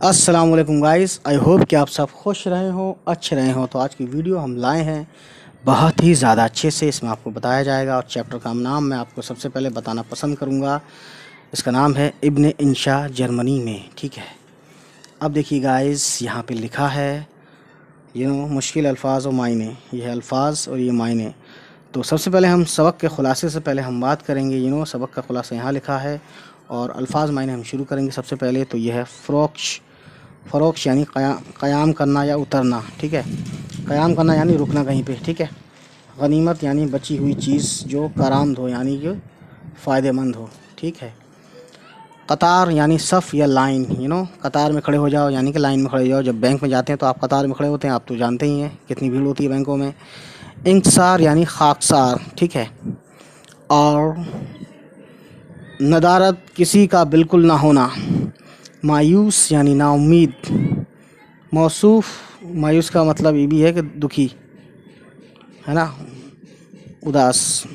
السلام علیکم guys, I hope کہ آپ سب خوش رہے ہوں، اچھے رہے ہوں۔ تو آج کی ویڈیو ہم لائے ہیں بہت ہی زیادہ اچھے سے، اس میں آپ کو بتایا جائے گا، اور چیپٹر کا نام میں آپ کو سب سے پہلے بتانا پسند کروں گا۔ اس کا نام ہے ابن انشا جرمنی میں، ٹھیک ہے۔ اب دیکھیے گائز، یہاں پہ لکھا ہے مشکل الفاظ و معنی، یہ ہے الفاظ اور یہ معنی۔ تو سب سے پہلے ہم سبق کے خلاصے سے پہلے ہم بات کریں گے۔ سبق کا خلاصہ یہاں لکھا ہے، اور الفاظ معنی ہم شروع کریں گے۔ سب سے پہلے تو یہ ہے فروکش یعنی قیام کرنا یا اترنا، ٹھیک ہے۔ قیام کرنا یعنی رکنا کہیں پہ، ٹھیک ہے۔ غنیمت یعنی بچی ہوئی چیز جو کارآمد ہو، یعنی کہ فائدہ مند ہو، ٹھیک ہے۔ قطار یعنی صف یا لائن، قطار میں کھڑے ہو جاؤ یعنی کہ لائن میں کھڑے ہو جاؤ۔ جب بینک میں جاتے ہیں تو آپ قطار میں کھڑے ہوتے ہیں، آپ تو جانتے ہی ہیں کتنی بھیڑ ہوتی ہے بینکوں میں۔ انکسار یعنی خاکسار، ٹھیک ہے۔ اور ندارت کسی کا بالکل نہ ہونا۔ مایوس یعنی نا امید۔ مایوس کا مطلب یہ بھی ہے کہ دکھی، ہے نا، اداس،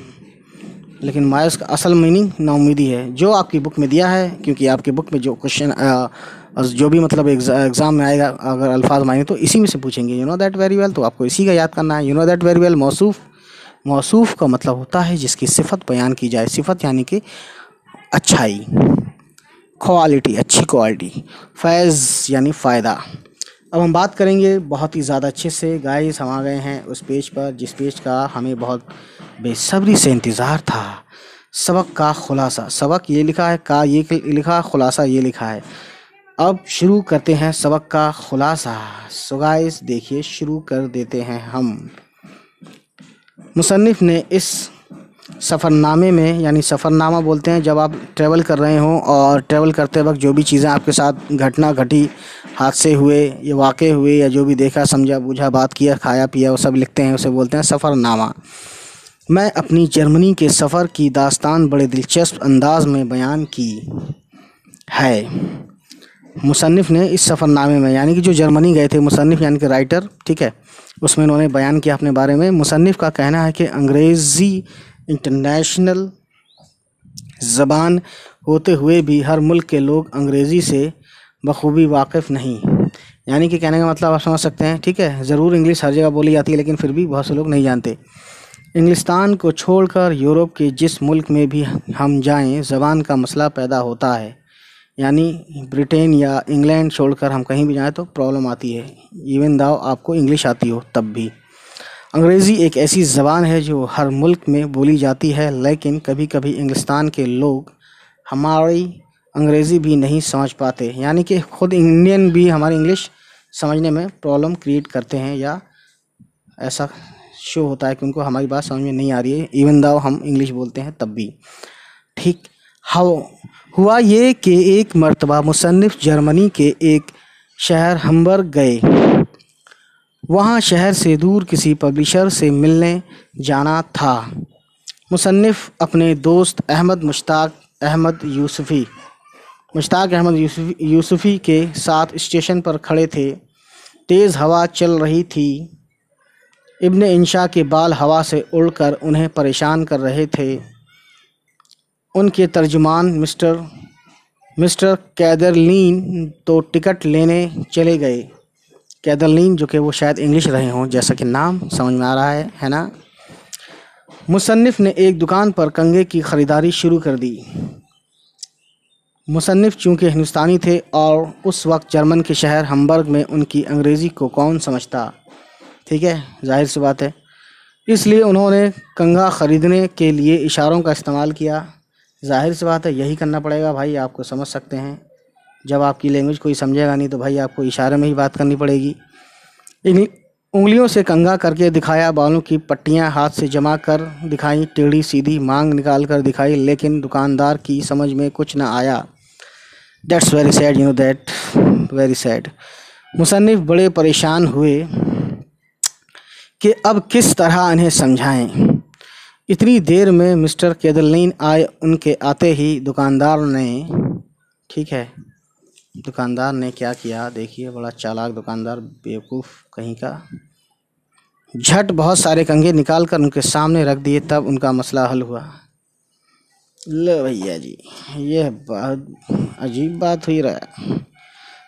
لیکن مایوس کا اصل میننگ نا امیدی ہے، جو آپ کی بک میں دیا ہے۔ کیونکہ آپ کی بک میں جو کوشچن جو بھی مطلب ایگزام میں آئے گا، اگر الفاظ معنی تو اسی میں سے پوچھیں گے، دیٹ ویری ویل، تو آپ کو اسی کا یاد کرنا ہے۔ دیٹ ویری ویل موصوف کا مطلب ہوتا ہے جس کی صفت بیان کی جائے۔ صفت یعنی کہ اچھائی، کوالٹی، اچھی کوالٹی۔ فیض یعنی فائدہ۔ اب ہم بات کریں گے بہت ہی زیادہ اچھے سے گائز۔ ہم آ گئے ہیں اس پیج پر جس پیج کا ہمیں بہت بے صبری سے انتظار تھا۔ سبق کا خلاصہ، سبق یہ لکھا ہے، کا یہ لکھا، خلاصہ یہ لکھا ہے۔ اب شروع کرتے ہیں سبق کا خلاصہ۔ سو گائز دیکھیے، شروع کر دیتے ہیں ہم۔ مصنف نے اس سفر نامے میں، یعنی سفر نامہ بولتے ہیں جب آپ ٹریول کر رہے ہوں، اور ٹریول کرتے وقت جو بھی چیزیں آپ کے ساتھ گھٹی، حادثے ہوئے یا واقع ہوئے، یا جو بھی دیکھا سمجھا بوجھا، بات کیا، کھایا پیا، وہ سب لکھتے ہیں، اسے بولتے ہیں سفر نامہ۔ میں اپنی جرمنی کے سفر کی داستان بڑے دلچسپ انداز میں بیان کی ہے۔ مصنف نے اس سفر نامے میں، یعنی کہ جو جرمنی گئے تھے، مصنف یعنی کہ رائٹر، ٹھیک ہے، اس میں انہوں نے بیان کیا اپنے بارے میں۔ مصنف کا کہنا ہے کہ انگریزی انٹرنیشنل زبان ہوتے ہوئے بھی ہر ملک کے لوگ انگریزی سے بخوبی واقف نہیں۔ یعنی کہ کہنے کا مطلب آپ سمجھ سکتے ہیں، ٹھیک ہے۔ ضرور انگلش ہر جگہ بولی جاتی ہے، لیکن پھر بھی بہت سے لوگ نہیں جانتے۔ انگلستان کو چھوڑ کر یورپ کے جس ملک میں بھی ہم جائیں، زبان کا مسئلہ پیدا ہوتا ہے۔ یعنی برٹین یا انگلینڈ چھوڑ کر ہم کہیں بھی جائیں تو پرابلم آتی ہے، ایون داؤ آپ کو انگلش آتی ہو تب بھی۔ انگریزی ایک ایسی زبان ہے جو ہر ملک میں بولی جاتی ہے، لیکن کبھی کبھی انگلستان کے لوگ ہماری انگریزی بھی نہیں سمجھ پاتے۔ یعنی کہ خود انڈین بھی ہماری انگلش سمجھنے میں پرابلم کریٹ کرتے ہیں، یا ایسا شو ہوتا ہے کہ ان کو ہماری بات سمجھ میں نہیں آ رہی ہے، ایون داؤ ہم انگلش بولتے ہیں تب بھی، ٹھیک۔ ہوا یہ کہ ایک مرتبہ مصنف جرمنی کے ایک شہر ہمبرگ گئے۔ وہاں شہر سے دور کسی پبلشر سے ملنے جانا تھا۔ مصنف اپنے دوست مشتاق احمد یوسفی کے ساتھ اسٹیشن پر کھڑے تھے۔ تیز ہوا چل رہی تھی۔ ابن انشا کے بال ہوا سے اڑ کر انہیں پریشان کر رہے تھے۔ ان کے ترجمان مسٹر کیدرلین تو ٹکٹ لینے چلے گئے۔ کیدرلین جو کہ وہ شاید انگلش رہے ہوں، جیسا کہ نام سمجھ میں آ رہا ہے نا۔ مصنف نے ایک دکان پر کنگھے کی خریداری شروع کر دی۔ مصنف چونکہ ہندوستانی تھے، اور اس وقت جرمن کے شہر ہمبرگ میں ان کی انگریزی کو کون سمجھتا، ٹھیک ہے، ظاہر سی بات ہے۔ اس لیے انہوں نے کنگھا خریدنے کے لیے اشاروں کا استعمال کیا۔ ظاہر سی بات ہے، یہی کرنا پڑے گا بھائی، آپ کو سمجھ سکتے ہیں، جب آپ کی لینگویج کوئی سمجھے گا نہیں تو بھائی آپ کو اشارے میں ہی بات کرنی پڑے گی۔ انگلیوں سے کنگھا کر کے دکھایا، بالوں کی پٹیاں ہاتھ سے جما کر دکھائیں، ٹیڑھی سیدھی مانگ نکال کر دکھائی، لیکن دکاندار کی سمجھ میں کچھ نہ آیا۔ That's very sad, that very sad. مصنف بڑے پریشان ہوئے کہ اب کس طرح انہیں سمجھائیں۔ اتنی دیر میں مسٹر کیدرلین آئے۔ ان کے آتے ہی دکاندار نے، ٹھیک ہے، دکاندار نے کیا کیا دیکھیے، بڑا چالاک دکاندار، بیوقوف کہیں کا، جھٹ بہت سارے کنگھے نکال کر ان کے سامنے رکھ دیے۔ تب ان کا مسئلہ حل ہوا۔ لو بھیا جی، یہ بہت عجیب بات ہوئی رہا ہے۔